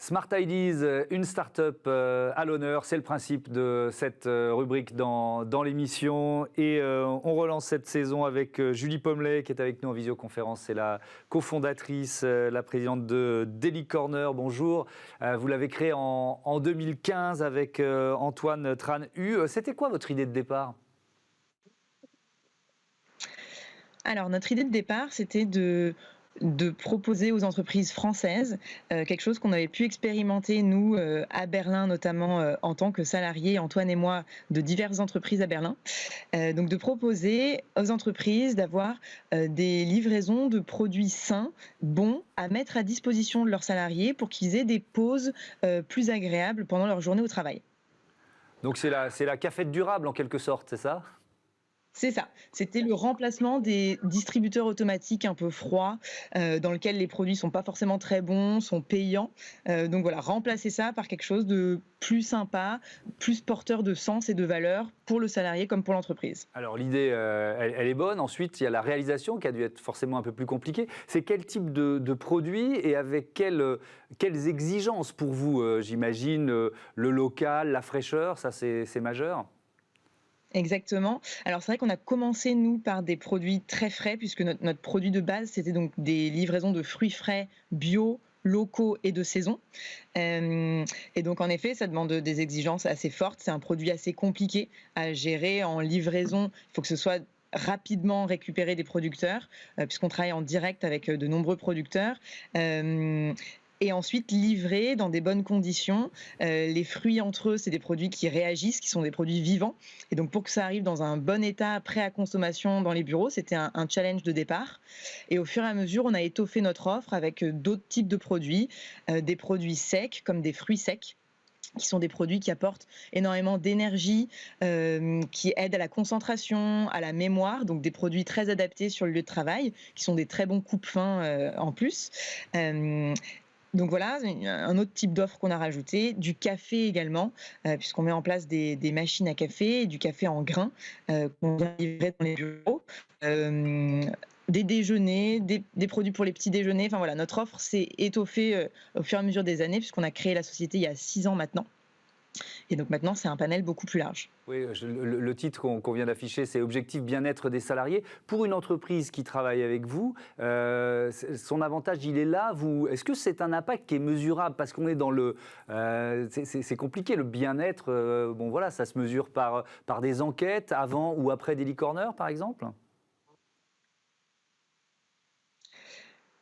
Smart Ideas, une start-up à l'honneur, c'est le principe de cette rubrique dans l'émission. Et on relance cette saison avec Julie Pommelet qui est avec nous en visioconférence. C'est la cofondatrice, la présidente de Daily Corner. Bonjour. Vous l'avez créé en 2015 avec Antoine Tran-Hu. C'était quoi votre idée de départ ? Alors, notre idée de départ, c'était de proposer aux entreprises françaises quelque chose qu'on avait pu expérimenter, nous, à Berlin, notamment en tant que salariés, Antoine et moi, de diverses entreprises à Berlin. Donc, de proposer aux entreprises d'avoir des livraisons de produits sains, bons, à mettre à disposition de leurs salariés pour qu'ils aient des pauses plus agréables pendant leur journée au travail. Donc c'est la cafette durable en quelque sorte, c'est ça ? C'est ça, c'était le remplacement des distributeurs automatiques un peu froids, dans lesquels les produits sont pas forcément très bons, sont payants. Donc voilà, remplacer ça par quelque chose de plus sympa, plus porteur de sens et de valeur pour le salarié comme pour l'entreprise. Alors l'idée, elle est bonne. Ensuite, il y a la réalisation qui a dû être forcément un peu plus compliquée. C'est quel type de produit et avec quelles exigences pour vous, j'imagine, le local, la fraîcheur, ça c'est majeur ? Exactement. Alors c'est vrai qu'on a commencé, nous, par des produits très frais, puisque notre produit de base, c'était donc des livraisons de fruits frais, bio, locaux et de saison. Et donc en effet, ça demande des exigences assez fortes. C'est un produit assez compliqué à gérer en livraison. Il faut que ce soit rapidement récupéré des producteurs, puisqu'on travaille en direct avec de nombreux producteurs. Et ensuite livrer dans des bonnes conditions. Les fruits entre eux, c'est des produits qui réagissent, qui sont des produits vivants. Et donc pour que ça arrive dans un bon état, prêt à consommation dans les bureaux, c'était un challenge de départ. Et au fur et à mesure, on a étoffé notre offre avec d'autres types de produits, des produits secs comme des fruits secs, qui sont des produits qui apportent énormément d'énergie, qui aident à la concentration, à la mémoire, donc des produits très adaptés sur le lieu de travail, qui sont des très bons coupe-faim en plus. Donc voilà, un autre type d'offre qu'on a rajouté, du café également, puisqu'on met en place des machines à café et du café en grains qu'on vient livrer dans les bureaux. Des déjeuners, des produits pour les petits déjeuners. Enfin voilà, notre offre s'est étoffée au fur et à mesure des années, puisqu'on a créé la société il y a 6 ans maintenant. Et donc maintenant, c'est un panel beaucoup plus large. Oui, le titre qu'on vient d'afficher, c'est Objectif bien-être des salariés. Pour une entreprise qui travaille avec vous, son avantage, il est là. Est-ce que c'est un impact qui est mesurable ? Parce qu'on est dans le... c'est compliqué, le bien-être. Bon, voilà, ça se mesure par des enquêtes avant ou après Daily Corner, par exemple ?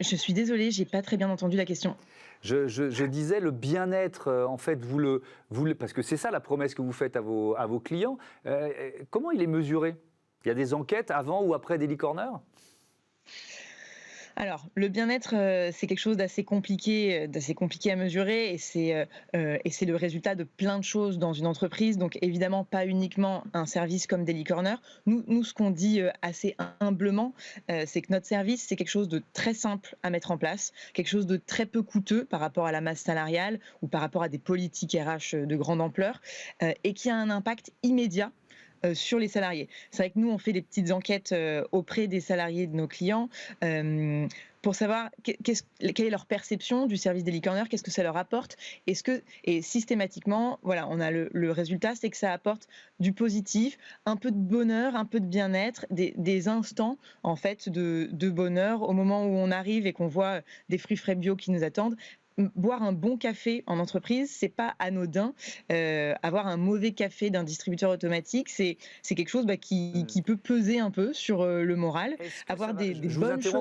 Je suis désolée, j'ai pas très bien entendu la question. Je disais le bien-être, en fait, parce que c'est ça la promesse que vous faites à vos clients. Comment il est mesuré ? Il y a des enquêtes avant ou après Daily Corner ? Alors, le bien-être, c'est quelque chose d'assez compliqué à mesurer et c'est le résultat de plein de choses dans une entreprise. Donc évidemment, pas uniquement un service comme Daily Corner. Nous, ce qu'on dit assez humblement, c'est que notre service, c'est quelque chose de très simple à mettre en place, quelque chose de très peu coûteux par rapport à la masse salariale ou par rapport à des politiques RH de grande ampleur, et qui a un impact immédiat sur les salariés. C'est vrai que nous, on fait des petites enquêtes auprès des salariés de nos clients pour savoir quelle est leur perception du service Daily Corner, qu'est-ce que ça leur apporte. Et systématiquement, voilà, on a le résultat, c'est que ça apporte du positif, un peu de bonheur, un peu de bien-être, des instants en fait de bonheur au moment où on arrive et qu'on voit des fruits frais bio qui nous attendent. Boire un bon café en entreprise, c'est pas anodin. Avoir un mauvais café d'un distributeur automatique, c'est quelque chose qui peut peser un peu sur le moral. Avoir des bonnes choses.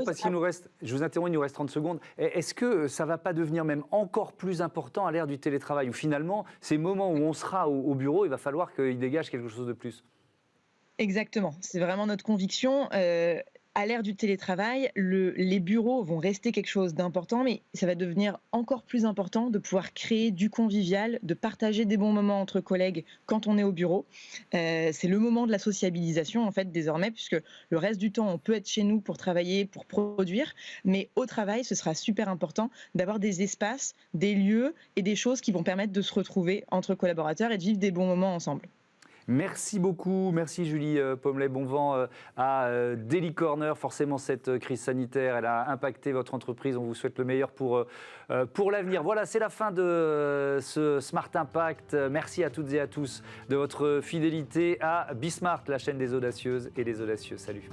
Je vous interromps, il nous reste 30 secondes. Est-ce que ça ne va pas devenir même encore plus important à l'ère du télétravail, où finalement, ces moments où on sera au bureau, il va falloir qu'il dégage quelque chose de plus ? Exactement, c'est vraiment notre conviction. À l'ère du télétravail, les bureaux vont rester quelque chose d'important, mais ça va devenir encore plus important de pouvoir créer du convivial, de partager des bons moments entre collègues quand on est au bureau. C'est le moment de la sociabilisation, en fait, désormais, puisque le reste du temps, on peut être chez nous pour travailler, pour produire, mais au travail, ce sera super important d'avoir des espaces, des lieux et des choses qui vont permettre de se retrouver entre collaborateurs et de vivre des bons moments ensemble. Merci beaucoup, merci Julie Pommelet, bon vent à Daily Corner. Forcément, cette crise sanitaire, elle a impacté votre entreprise. On vous souhaite le meilleur pour l'avenir. Voilà, c'est la fin de ce Smart Impact. Merci à toutes et à tous de votre fidélité à Bismart, la chaîne des audacieuses et des audacieux. Salut.